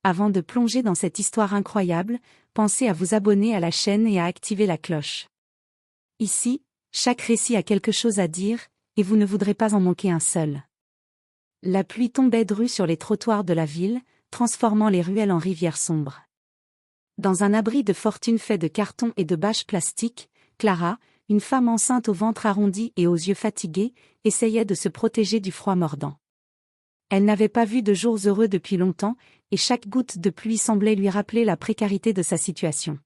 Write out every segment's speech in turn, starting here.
Avant de plonger dans cette histoire incroyable, pensez à vous abonner à la chaîne et à activer la cloche. Ici, chaque récit a quelque chose à dire, et vous ne voudrez pas en manquer un seul. La pluie tombait drue sur les trottoirs de la ville, transformant les ruelles en rivières sombres. Dans un abri de fortune fait de carton et de bâches plastiques, Clara, une femme enceinte au ventre arrondi et aux yeux fatigués, essayait de se protéger du froid mordant. Elle n'avait pas vu de jours heureux depuis longtemps, et chaque goutte de pluie semblait lui rappeler la précarité de sa situation.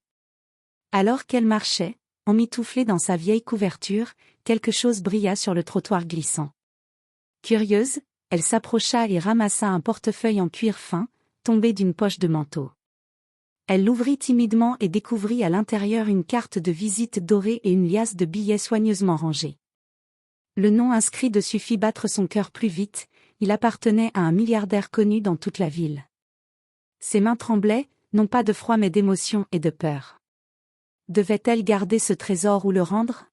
Alors qu'elle marchait, emmitouflée dans sa vieille couverture, quelque chose brilla sur le trottoir glissant. Curieuse, elle s'approcha et ramassa un portefeuille en cuir fin, tombé d'une poche de manteau. Elle l'ouvrit timidement et découvrit à l'intérieur une carte de visite dorée et une liasse de billets soigneusement rangés. Le nom inscrit dessus fit battre son cœur plus vite, il appartenait à un milliardaire connu dans toute la ville. Ses mains tremblaient, non pas de froid mais d'émotion et de peur. Devait-elle garder ce trésor ou le rendre ?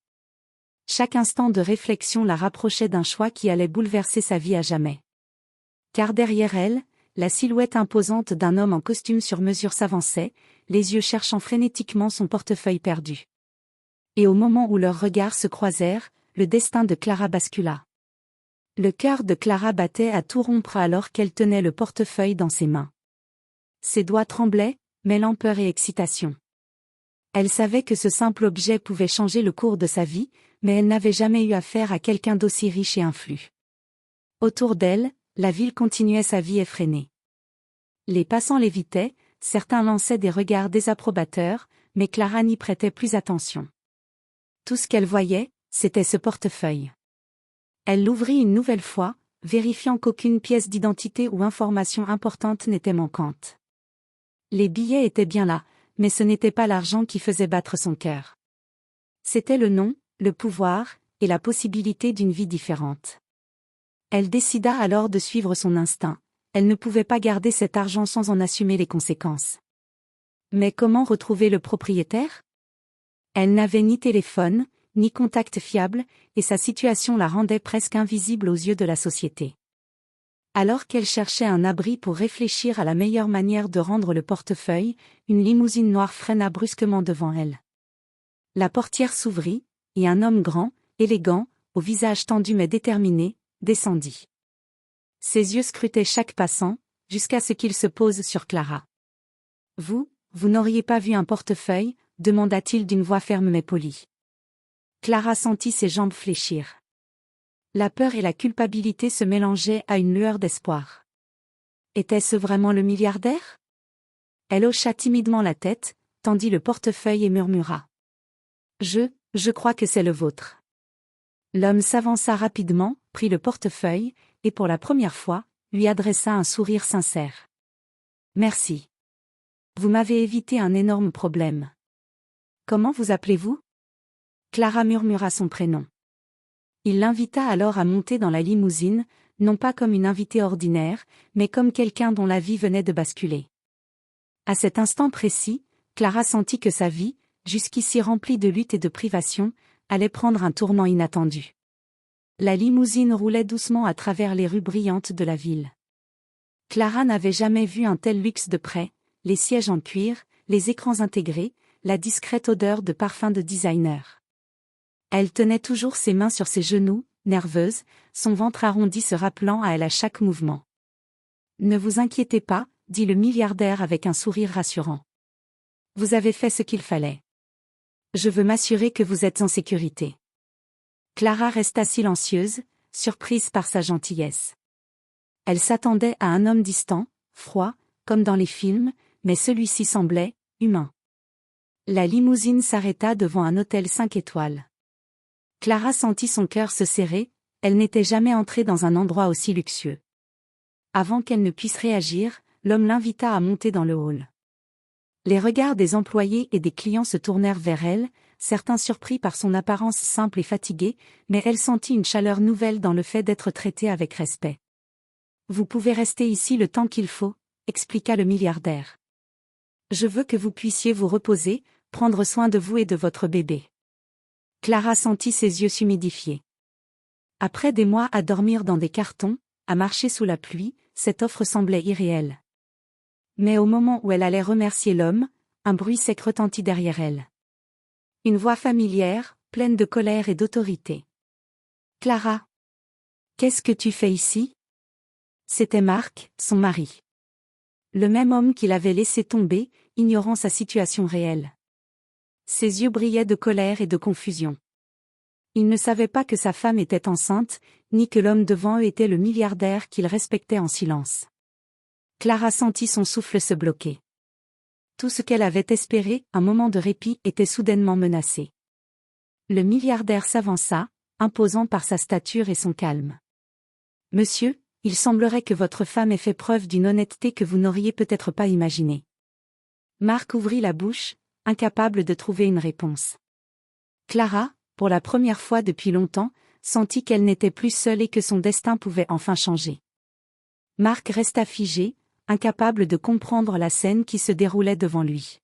Chaque instant de réflexion la rapprochait d'un choix qui allait bouleverser sa vie à jamais. Car derrière elle, la silhouette imposante d'un homme en costume sur mesure s'avançait, les yeux cherchant frénétiquement son portefeuille perdu. Et au moment où leurs regards se croisèrent, le destin de Clara bascula. Le cœur de Clara battait à tout rompre alors qu'elle tenait le portefeuille dans ses mains. Ses doigts tremblaient, mêlant peur et excitation. Elle savait que ce simple objet pouvait changer le cours de sa vie, mais elle n'avait jamais eu affaire à quelqu'un d'aussi riche et influent. Autour d'elle, la ville continuait sa vie effrénée. Les passants l'évitaient, certains lançaient des regards désapprobateurs, mais Clara n'y prêtait plus attention. Tout ce qu'elle voyait, c'était ce portefeuille. Elle l'ouvrit une nouvelle fois, vérifiant qu'aucune pièce d'identité ou information importante n'était manquante. Les billets étaient bien là, mais ce n'était pas l'argent qui faisait battre son cœur. C'était le nom, le pouvoir, et la possibilité d'une vie différente. Elle décida alors de suivre son instinct, elle ne pouvait pas garder cet argent sans en assumer les conséquences. Mais comment retrouver le propriétaire ? Elle n'avait ni téléphone, ni contact fiable, et sa situation la rendait presque invisible aux yeux de la société. Alors qu'elle cherchait un abri pour réfléchir à la meilleure manière de rendre le portefeuille, une limousine noire freina brusquement devant elle. La portière s'ouvrit, et un homme grand, élégant, au visage tendu mais déterminé, descendit. Ses yeux scrutaient chaque passant, jusqu'à ce qu'il se pose sur Clara. « Vous n'auriez pas vu un portefeuille ?» demanda-t-il d'une voix ferme mais polie. Clara sentit ses jambes fléchir. La peur et la culpabilité se mélangeaient à une lueur d'espoir. Était-ce vraiment le milliardaire ? Elle hocha timidement la tête, tendit le portefeuille et murmura. « Je crois que c'est le vôtre. » L'homme s'avança rapidement, prit le portefeuille, et pour la première fois, lui adressa un sourire sincère. « Merci. Vous m'avez évité un énorme problème. Comment vous appelez-vous ? » Clara murmura son prénom. Il l'invita alors à monter dans la limousine, non pas comme une invitée ordinaire, mais comme quelqu'un dont la vie venait de basculer. À cet instant précis, Clara sentit que sa vie, jusqu'ici remplie de luttes et de privations, allait prendre un tournant inattendu. La limousine roulait doucement à travers les rues brillantes de la ville. Clara n'avait jamais vu un tel luxe de près, les sièges en cuir, les écrans intégrés, la discrète odeur de parfum de designer. Elle tenait toujours ses mains sur ses genoux, nerveuse, son ventre arrondi se rappelant à elle à chaque mouvement. « Ne vous inquiétez pas, » dit le milliardaire avec un sourire rassurant. « Vous avez fait ce qu'il fallait. Je veux m'assurer que vous êtes en sécurité. » Clara resta silencieuse, surprise par sa gentillesse. Elle s'attendait à un homme distant, froid, comme dans les films, mais celui-ci semblait humain. La limousine s'arrêta devant un hôtel 5 étoiles. Clara sentit son cœur se serrer, elle n'était jamais entrée dans un endroit aussi luxueux. Avant qu'elle ne puisse réagir, l'homme l'invita à monter dans le hall. Les regards des employés et des clients se tournèrent vers elle, certains surpris par son apparence simple et fatiguée, mais elle sentit une chaleur nouvelle dans le fait d'être traitée avec respect. « Vous pouvez rester ici le temps qu'il faut », expliqua le milliardaire. « Je veux que vous puissiez vous reposer, prendre soin de vous et de votre bébé. » Clara sentit ses yeux s'humidifier. Après des mois à dormir dans des cartons, à marcher sous la pluie, cette offre semblait irréelle. Mais au moment où elle allait remercier l'homme, un bruit sec retentit derrière elle. Une voix familière, pleine de colère et d'autorité. « Clara! Qu'est-ce que tu fais ici ?» C'était Marc, son mari. Le même homme qui l'avait laissé tomber, ignorant sa situation réelle. Ses yeux brillaient de colère et de confusion. Il ne savait pas que sa femme était enceinte, ni que l'homme devant eux était le milliardaire qu'il respectait en silence. Clara sentit son souffle se bloquer. Tout ce qu'elle avait espéré, un moment de répit, était soudainement menacé. Le milliardaire s'avança, imposant par sa stature et son calme. « Monsieur, il semblerait que votre femme ait fait preuve d'une honnêteté que vous n'auriez peut-être pas imaginée. » Marc ouvrit la bouche, incapable de trouver une réponse. Clara, pour la première fois depuis longtemps, sentit qu'elle n'était plus seule et que son destin pouvait enfin changer. Marc resta figé, incapable de comprendre la scène qui se déroulait devant lui.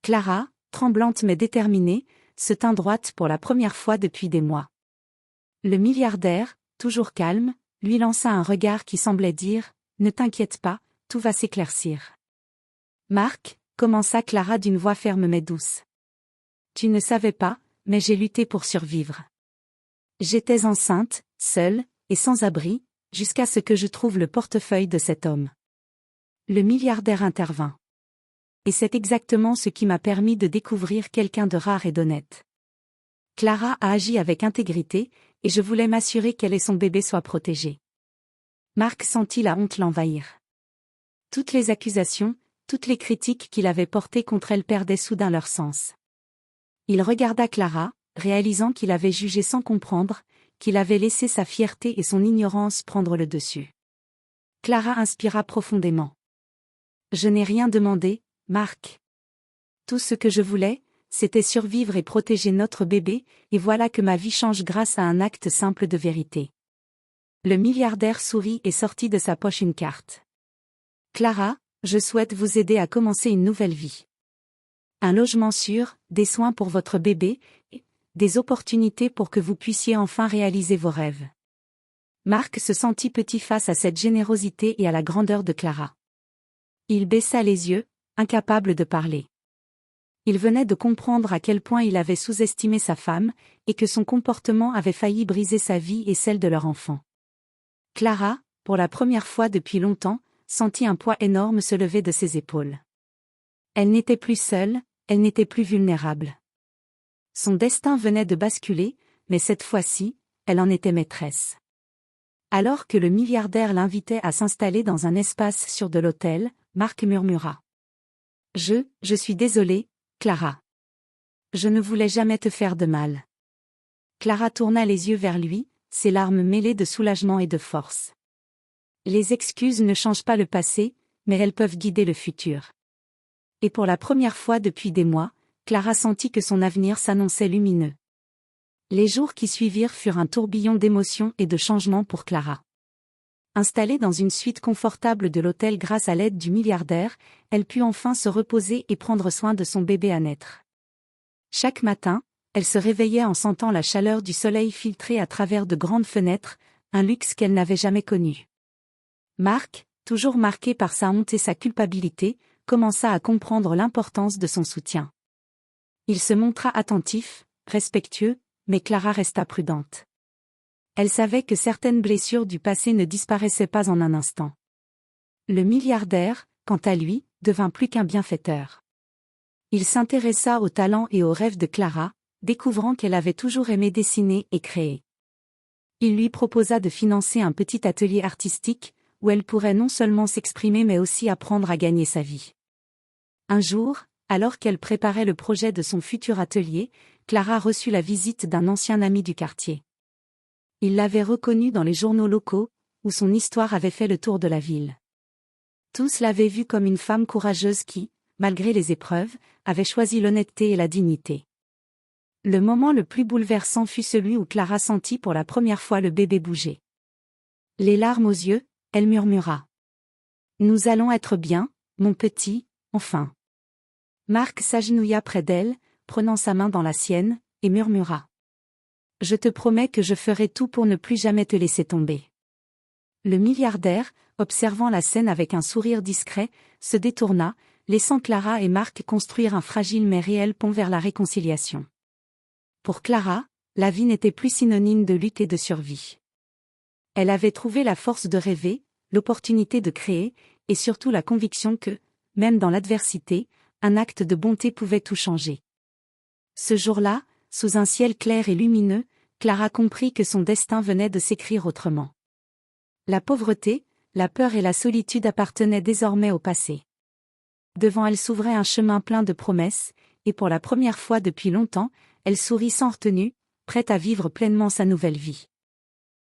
Clara, tremblante mais déterminée, se tint droite pour la première fois depuis des mois. Le milliardaire, toujours calme, lui lança un regard qui semblait dire « Ne t'inquiète pas, tout va s'éclaircir. » « Marc, » commença Clara d'une voix ferme mais douce. « Tu ne savais pas, mais j'ai lutté pour survivre. J'étais enceinte, seule, et sans abri, jusqu'à ce que je trouve le portefeuille de cet homme. » Le milliardaire intervint. « Et c'est exactement ce qui m'a permis de découvrir quelqu'un de rare et d'honnête. Clara a agi avec intégrité, et je voulais m'assurer qu'elle et son bébé soient protégés. » Marc sentit la honte l'envahir. Toutes les accusations, toutes les critiques qu'il avait portées contre elle perdaient soudain leur sens. Il regarda Clara, réalisant qu'il avait jugé sans comprendre, qu'il avait laissé sa fierté et son ignorance prendre le dessus. Clara inspira profondément. « Je n'ai rien demandé, Marc. Tout ce que je voulais, c'était survivre et protéger notre bébé, et voilà que ma vie change grâce à un acte simple de vérité. » Le milliardaire sourit et sortit de sa poche une carte. « Clara, je souhaite vous aider à commencer une nouvelle vie. Un logement sûr, des soins pour votre bébé, et des opportunités pour que vous puissiez enfin réaliser vos rêves. » Marc se sentit petit face à cette générosité et à la grandeur de Clara. Il baissa les yeux, incapable de parler. Il venait de comprendre à quel point il avait sous-estimé sa femme, et que son comportement avait failli briser sa vie et celle de leur enfant. Clara, pour la première fois depuis longtemps, sentit un poids énorme se lever de ses épaules. Elle n'était plus seule, elle n'était plus vulnérable. Son destin venait de basculer, mais cette fois-ci, elle en était maîtresse. Alors que le milliardaire l'invitait à s'installer dans un espace sûr de l'hôtel, Marc murmura. « Je suis désolé, Clara. Je ne voulais jamais te faire de mal. » Clara tourna les yeux vers lui, ses larmes mêlées de soulagement et de force. Les excuses ne changent pas le passé, mais elles peuvent guider le futur. Et pour la première fois depuis des mois, Clara sentit que son avenir s'annonçait lumineux. Les jours qui suivirent furent un tourbillon d'émotions et de changements pour Clara. Installée dans une suite confortable de l'hôtel grâce à l'aide du milliardaire, elle put enfin se reposer et prendre soin de son bébé à naître. Chaque matin, elle se réveillait en sentant la chaleur du soleil filtrer à travers de grandes fenêtres, un luxe qu'elle n'avait jamais connu. Marc, toujours marqué par sa honte et sa culpabilité, commença à comprendre l'importance de son soutien. Il se montra attentif, respectueux, mais Clara resta prudente. Elle savait que certaines blessures du passé ne disparaissaient pas en un instant. Le milliardaire, quant à lui, devint plus qu'un bienfaiteur. Il s'intéressa aux talents et aux rêves de Clara, découvrant qu'elle avait toujours aimé dessiner et créer. Il lui proposa de financer un petit atelier artistique, où elle pourrait non seulement s'exprimer mais aussi apprendre à gagner sa vie. Un jour, alors qu'elle préparait le projet de son futur atelier, Clara reçut la visite d'un ancien ami du quartier. Il l'avait reconnue dans les journaux locaux, où son histoire avait fait le tour de la ville. Tous l'avaient vue comme une femme courageuse qui, malgré les épreuves, avait choisi l'honnêteté et la dignité. Le moment le plus bouleversant fut celui où Clara sentit pour la première fois le bébé bouger. Les larmes aux yeux, elle murmura. « Nous allons être bien, mon petit, enfin. » Marc s'agenouilla près d'elle, prenant sa main dans la sienne, et murmura. « Je te promets que je ferai tout pour ne plus jamais te laisser tomber. » Le milliardaire, observant la scène avec un sourire discret, se détourna, laissant Clara et Marc construire un fragile mais réel pont vers la réconciliation. Pour Clara, la vie n'était plus synonyme de lutte et de survie. Elle avait trouvé la force de rêver, l'opportunité de créer, et surtout la conviction que, même dans l'adversité, un acte de bonté pouvait tout changer. Ce jour-là, sous un ciel clair et lumineux, Clara comprit que son destin venait de s'écrire autrement. La pauvreté, la peur et la solitude appartenaient désormais au passé. Devant elle s'ouvrait un chemin plein de promesses, et pour la première fois depuis longtemps, elle sourit sans retenue, prête à vivre pleinement sa nouvelle vie.